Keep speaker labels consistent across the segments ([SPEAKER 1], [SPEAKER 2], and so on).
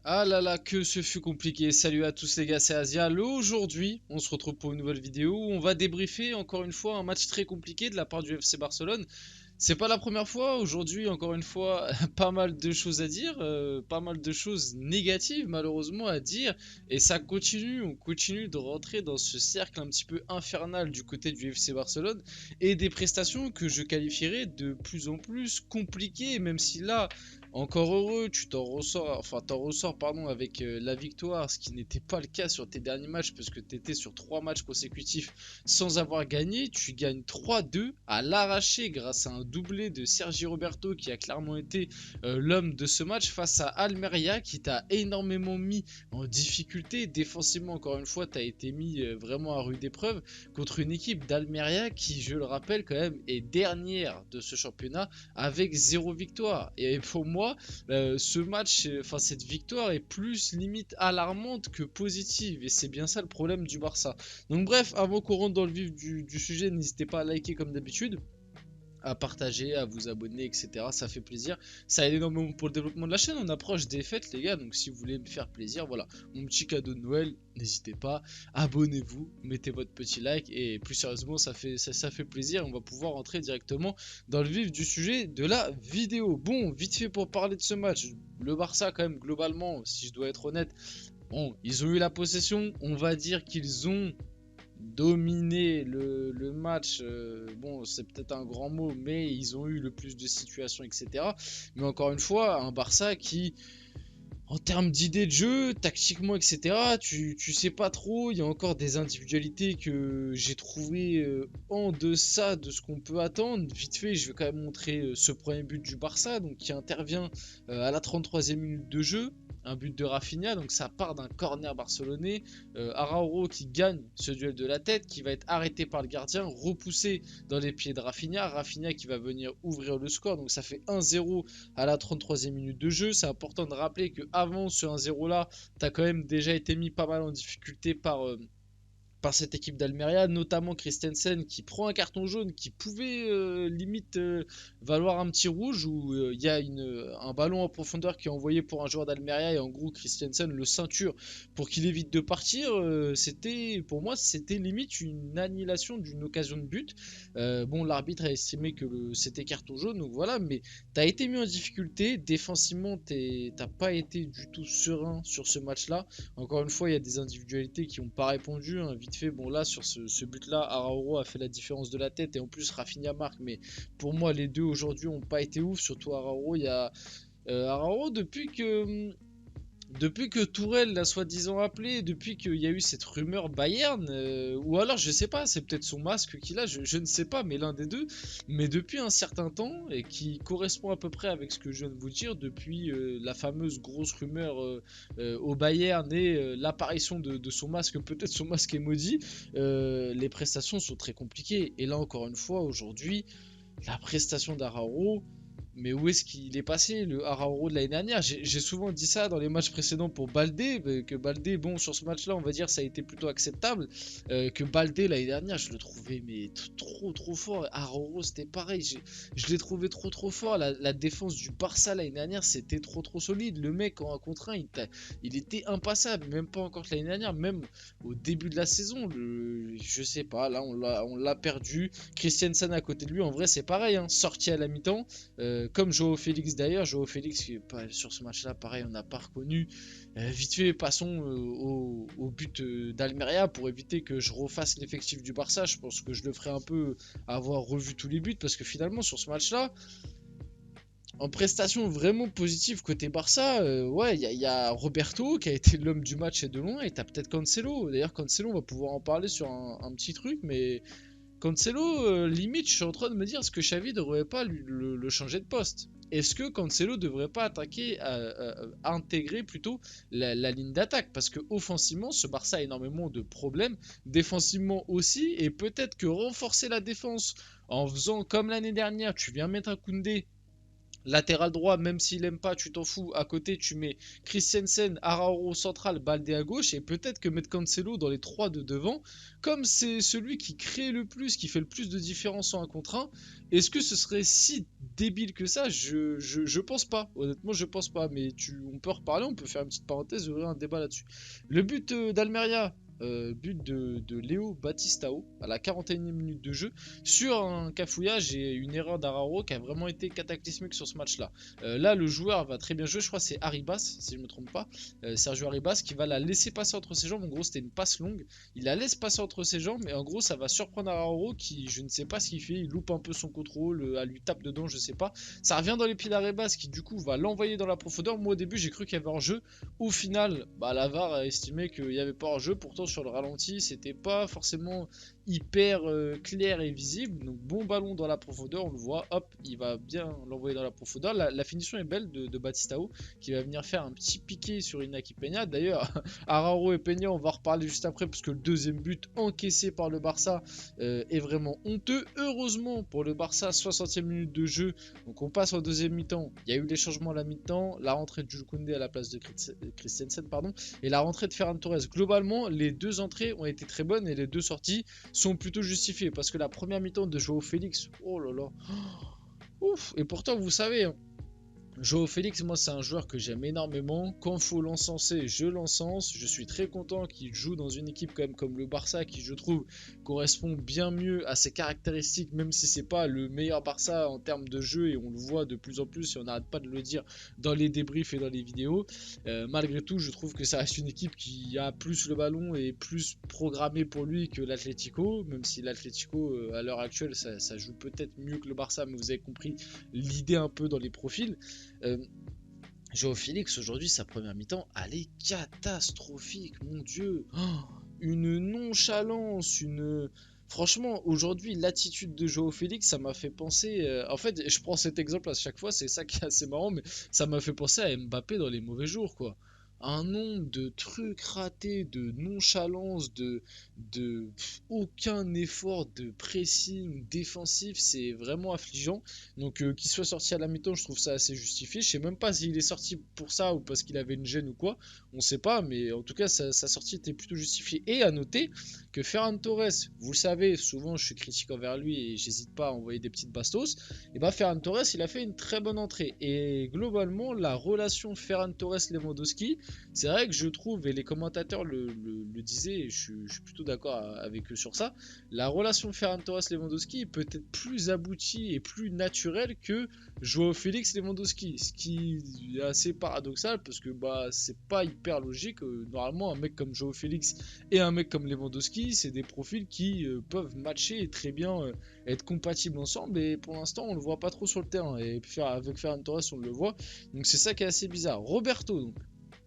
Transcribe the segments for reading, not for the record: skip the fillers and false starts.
[SPEAKER 1] Ah là là, que ce fut compliqué. Salut à tous les gars, c'est Asia. Aujourd'hui, on se retrouve pour une nouvelle vidéo où on va débriefer encore une fois un match très compliqué de la part du FC Barcelone. C'est pas la première fois. Aujourd'hui, encore une fois, pas mal de choses à dire, pas mal de choses négatives malheureusement à dire. Et ça continue, on continue de rentrer dans ce cercle un petit peu infernal du côté du FC Barcelone et des prestations que je qualifierais de plus en plus compliquées, même si là, encore heureux, t'en ressors pardon avec la victoire, ce qui n'était pas le cas sur tes derniers matchs parce que tu étais sur 3 matchs consécutifs sans avoir gagné. Tu gagnes 3-2 à l'arraché grâce à un doublé de Sergi Roberto qui a clairement été l'homme de ce match face à Almeria qui t'a énormément mis en difficulté. Défensivement, encore une fois, tu as été mis vraiment à rude épreuve contre une équipe d'Almeria qui, je le rappelle quand même, est dernière de ce championnat avec 0 victoire. Et pour moi, ce match, enfin cette victoire est plus limite alarmante que positive. Et c'est bien ça le problème du Barça. Donc bref, avant qu'on rentre dans le vif du sujet, n'hésitez pas à liker comme d'habitude, à partager, à vous abonner, etc. Ça fait plaisir. Ça aide énormément pour le développement de la chaîne. On approche des fêtes, les gars. Donc, si vous voulez me faire plaisir, voilà, mon petit cadeau de Noël, n'hésitez pas. Abonnez-vous, mettez votre petit like. Et plus sérieusement, ça fait plaisir. On va pouvoir rentrer directement dans le vif du sujet de la vidéo. Bon, vite fait pour parler de ce match. Le Barça, quand même, globalement, si je dois être honnête, bon, ils ont eu la possession. On va dire qu'ils ont dominer le match, bon, c'est peut-être un grand mot, mais ils ont eu le plus de situations, etc. Mais encore une fois, un Barça qui, en termes d'idées de jeu, tactiquement, etc., tu sais pas trop. Il y a encore des individualités que j'ai trouvées en deçà de ce qu'on peut attendre. Vite fait, je vais quand même montrer ce premier but du Barça, donc qui intervient à la 33e minute de jeu. Un but de Rafinha, donc ça part d'un corner barcelonais. Araujo qui gagne ce duel de la tête, qui va être arrêté par le gardien, repoussé dans les pieds de Rafinha. Rafinha qui va venir ouvrir le score, donc ça fait 1-0 à la 33e minute de jeu. C'est important de rappeler que avant ce 1-0 là, tu as quand même déjà été mis pas mal en difficulté par cette équipe d'Almeria, notamment Christensen qui prend un carton jaune qui pouvait limite valoir un petit rouge où il y a un ballon en profondeur qui est envoyé pour un joueur d'Almeria et en gros Christensen le ceinture pour qu'il évite de partir. C'était pour moi c'était limite une annihilation d'une occasion de but. Bon, l'arbitre a estimé que c'était carton jaune, donc voilà, mais t'as été mis en difficulté défensivement, t'as pas été du tout serein sur ce match-là. Encore une fois, il y a des individualités qui n'ont pas répondu, hein. Vite fait, bon là, sur ce but-là, Araujo a fait la différence de la tête et en plus Rafinha marque. Mais pour moi, les deux aujourd'hui n'ont pas été ouf. Surtout Araujo, il y a Araujo depuis que Tourelle l'a soi-disant appelé, depuis qu'il y a eu cette rumeur Bayern, ou alors je sais pas, c'est peut-être son masque qu'il a, je ne sais pas, mais l'un des deux. Mais depuis un certain temps, et qui correspond à peu près avec ce que je viens de vous dire, depuis la fameuse grosse rumeur au Bayern et l'apparition de son masque, peut-être son masque est maudit, les prestations sont très compliquées. Et là encore une fois, aujourd'hui, la prestation d'Araujo, mais où est-ce qu'il est passé, le Araujo de l'année dernière? J'ai souvent dit ça dans les matchs précédents pour Baldé, que Baldé, bon, sur ce match-là, on va dire, ça a été plutôt acceptable. Que Baldé, l'année dernière, je le trouvais mais trop fort. Araujo, c'était pareil, je l'ai trouvé trop fort. La défense du Barça l'année dernière, c'était trop solide. Le mec, en 1 contre 1, il était impassable, même pas encore que l'année dernière, même au début de la saison. Je sais pas, là, on l'a perdu. Christiansen à côté de lui, en vrai, c'est pareil, hein, sorti à la mi-temps. Comme Joao Félix d'ailleurs, Joao Félix sur ce match-là, pareil, on n'a pas reconnu. Vite fait, passons au but d'Almeria pour éviter que je refasse l'effectif du Barça. Je pense que je le ferai un peu avoir revu tous les buts parce que finalement sur ce match-là, en prestation vraiment positive côté Barça, ouais, il y a Roberto qui a été l'homme du match et de loin, et t'as peut-être Cancelo. D'ailleurs, Cancelo, on va pouvoir en parler sur un petit truc, mais Cancelo, limite, je suis en train de me dire est-ce que Xavi ne devrait pas le changer de poste. Est-ce que Cancelo ne devrait pas attaquer, intégrer plutôt la ligne d'attaque? Parce que offensivement, ce Barça a énormément de problèmes, défensivement aussi, et peut-être que renforcer la défense en faisant comme l'année dernière, tu viens mettre un Koundé Latéral droit, même s'il aime pas, tu t'en fous. À côté, tu mets Christensen, Araujo central, Baldé à gauche. Et peut-être que mettre Cancelo dans les trois de devant, comme c'est celui qui crée le plus, qui fait le plus de différence en 1 contre 1. Est-ce que ce serait si débile que ça? Je pense pas. Honnêtement, je pense pas. Mais on peut reparler, on peut faire une petite parenthèse, ouvrir un débat là-dessus. Le but d'Almeria. But de Léo Batistao à la 41e minute de jeu sur un cafouillage et une erreur d'Araujo qui a vraiment été cataclysmique sur ce match-là. Là, le joueur va très bien jouer, je crois que c'est Arribas, si je ne me trompe pas, Sergio Arribas, qui va la laisser passer entre ses jambes. En gros, c'était une passe longue. Il la laisse passer entre ses jambes, et en gros, ça va surprendre Araujo qui, je ne sais pas ce qu'il fait, il loupe un peu son contrôle, elle lui tape dedans, je sais pas. Ça revient dans les pieds d'Arribas qui, du coup, va l'envoyer dans la profondeur. Moi, au début, j'ai cru qu'il y avait hors-jeu. Au final, la VAR a estimé qu'il n'y avait pas hors-jeu. Pourtant, sur le ralenti, c'était pas forcément hyper clair et visible. Donc bon ballon dans la profondeur, on le voit, hop, il va bien l'envoyer dans la profondeur. La finition est belle de Batistao qui va venir faire un petit piqué sur Inaki Peña. D'ailleurs, Araujo et Peña, on va reparler juste après parce que le deuxième but encaissé par le Barça est vraiment honteux. Heureusement pour le Barça, 60e minute de jeu, donc on passe en deuxième mi-temps. Il y a eu les changements à la mi-temps, la rentrée de Jules Koundé à la place de Christensen, pardon, et la rentrée de Ferran Torres. Globalement, les deux entrées ont été très bonnes et les deux sorties sont plutôt justifiées parce que la première mi-temps de Joao Félix, oh là là, ouf, et pourtant vous savez, hein, Joao Félix, moi c'est un joueur que j'aime énormément. Quand il faut l'encenser, je l'encense. Je suis très content qu'il joue dans une équipe quand même comme le Barça qui, je trouve, correspond bien mieux à ses caractéristiques, même si c'est pas le meilleur Barça en termes de jeu et on le voit de plus en plus et on n'arrête pas de le dire dans les débriefs et dans les vidéos. Malgré tout, je trouve que ça reste une équipe qui a plus le ballon et plus programmé pour lui que l'Atlético, même si l'Atlético à l'heure actuelle ça joue peut-être mieux que le Barça, mais vous avez compris l'idée un peu dans les profils. Joao Félix aujourd'hui sa première mi-temps elle est catastrophique, mon dieu, une nonchalance, franchement aujourd'hui l'attitude de Joao Félix ça m'a fait penser, en fait je prends cet exemple à chaque fois, c'est ça qui est assez marrant, mais ça m'a fait penser à Mbappé dans les mauvais jours quoi. Un nombre de trucs ratés, de nonchalance, aucun effort de pressing défensif, c'est vraiment affligeant. Donc qu'il soit sorti à la mi-temps, je trouve ça assez justifié. Je sais même pas s'il est sorti pour ça ou parce qu'il avait une gêne ou quoi, on sait pas, mais en tout cas sa sortie était plutôt justifiée. Et à noter que Ferran Torres, vous le savez, souvent je suis critique envers lui et j'hésite pas à envoyer des petites bastos, et bah Ferran Torres il a fait une très bonne entrée. Et globalement la relation Ferran Torres-Lewandowski, c'est vrai que je trouve, et les commentateurs le disaient, et je suis plutôt d'accord avec eux sur ça, la relation Ferran Torres-Lewandowski est peut-être plus aboutie et plus naturelle que Joao Félix-Lewandowski, ce qui est assez paradoxal parce que c'est pas hyper logique. Normalement, un mec comme Joao Félix et un mec comme Lewandowski, c'est des profils qui peuvent matcher et très bien être compatibles ensemble, et pour l'instant, on le voit pas trop sur le terrain, et avec Ferran Torres, on le voit, donc c'est ça qui est assez bizarre. Roberto, donc.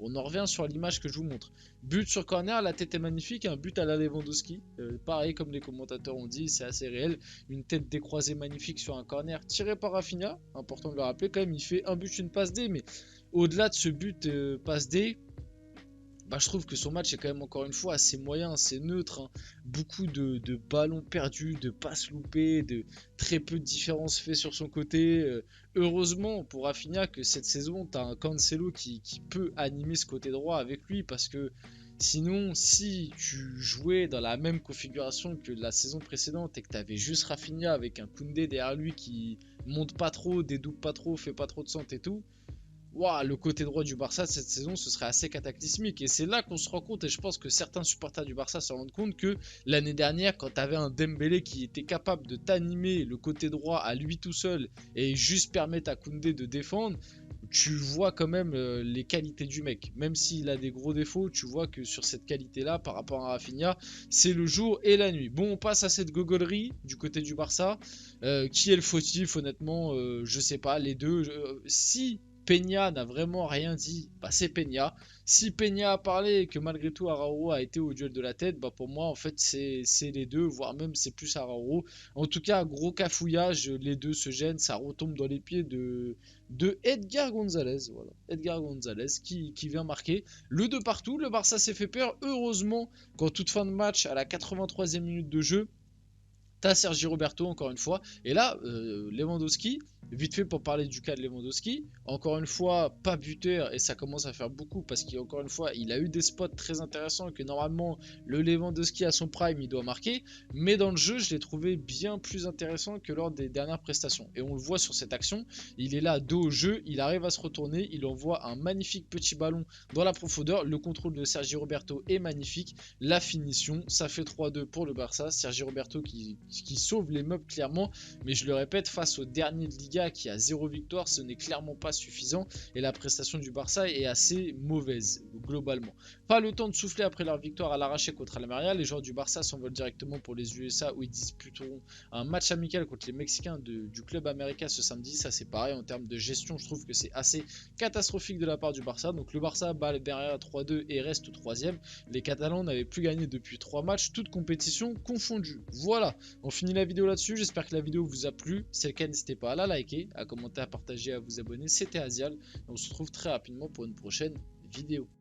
[SPEAKER 1] On en revient sur l'image que je vous montre. But sur corner, la tête est magnifique, un but à la Lewandowski. Pareil comme les commentateurs ont dit, c'est assez réel. Une tête décroisée magnifique sur un corner tiré par Rafinha. Important de le rappeler quand même, il fait un but, une passe D. Mais au-delà de ce but passe D, je trouve que son match est quand même encore une fois assez moyen, assez neutre, hein. Beaucoup de ballons perdus, de passes loupées, de très peu de différences faites sur son côté. Heureusement pour Rafinha que cette saison, tu as un Cancelo qui peut animer ce côté droit avec lui, parce que sinon, si tu jouais dans la même configuration que la saison précédente et que tu avais juste Rafinha avec un Koundé derrière lui qui monte pas trop, dédouble pas trop, fait pas trop de centre et tout, wow, le côté droit du Barça cette saison, ce serait assez cataclysmique. Et c'est là qu'on se rend compte, et je pense que certains supporters du Barça se rendent compte, que l'année dernière, quand tu avais un Dembélé qui était capable de t'animer le côté droit à lui tout seul et juste permettre à Koundé de défendre, tu vois quand même les qualités du mec. Même s'il a des gros défauts, tu vois que sur cette qualité-là, par rapport à Rafinha, c'est le jour et la nuit. Bon, on passe à cette gogolerie du côté du Barça. Qui est le fautif, honnêtement, je sais pas, les deux. Si Peña n'a vraiment rien dit, c'est Peña. Si Peña a parlé et que malgré tout Araujo a été au duel de la tête, pour moi en fait c'est les deux, voire même c'est plus Araujo. En tout cas, gros cafouillage, les deux se gênent, ça retombe dans les pieds de Edgar Gonzalez. Voilà, Edgar Gonzalez qui vient marquer le 2 partout. Le Barça s'est fait peur, heureusement qu'en toute fin de match, à la 83e minute de jeu, T'as Sergi Roberto encore une fois, et là Lewandowski, vite fait pour parler du cas de Lewandowski, encore une fois pas buteur et ça commence à faire beaucoup parce qu'encore une fois il a eu des spots très intéressants et que normalement le Lewandowski à son prime il doit marquer, mais dans le jeu je l'ai trouvé bien plus intéressant que lors des dernières prestations et on le voit sur cette action, il est là dos au jeu, il arrive à se retourner, il envoie un magnifique petit ballon dans la profondeur, le contrôle de Sergi Roberto est magnifique, la finition, ça fait 3-2 pour le Barça, Sergi Roberto qui sauve les meubles clairement, mais je le répète, face au dernier de Liga qui a 0 victoire, ce n'est clairement pas suffisant et la prestation du Barça est assez mauvaise globalement. Pas le temps de souffler après leur victoire à l'arraché contre Almeria, les joueurs du Barça s'envolent directement pour les USA où ils disputeront un match amical contre les Mexicains du club américain ce samedi. Ça c'est pareil en termes de gestion, je trouve que c'est assez catastrophique de la part du Barça. Donc le Barça bat Almeria 3-2 et reste 3ème. Les Catalans n'avaient plus gagné depuis 3 matchs, toutes compétitions confondues. Voilà, on finit la vidéo là-dessus, j'espère que la vidéo vous a plu. Si c'est le cas, n'hésitez pas à la liker, à commenter, à partager, à vous abonner. C'était Azial, et on se retrouve très rapidement pour une prochaine vidéo.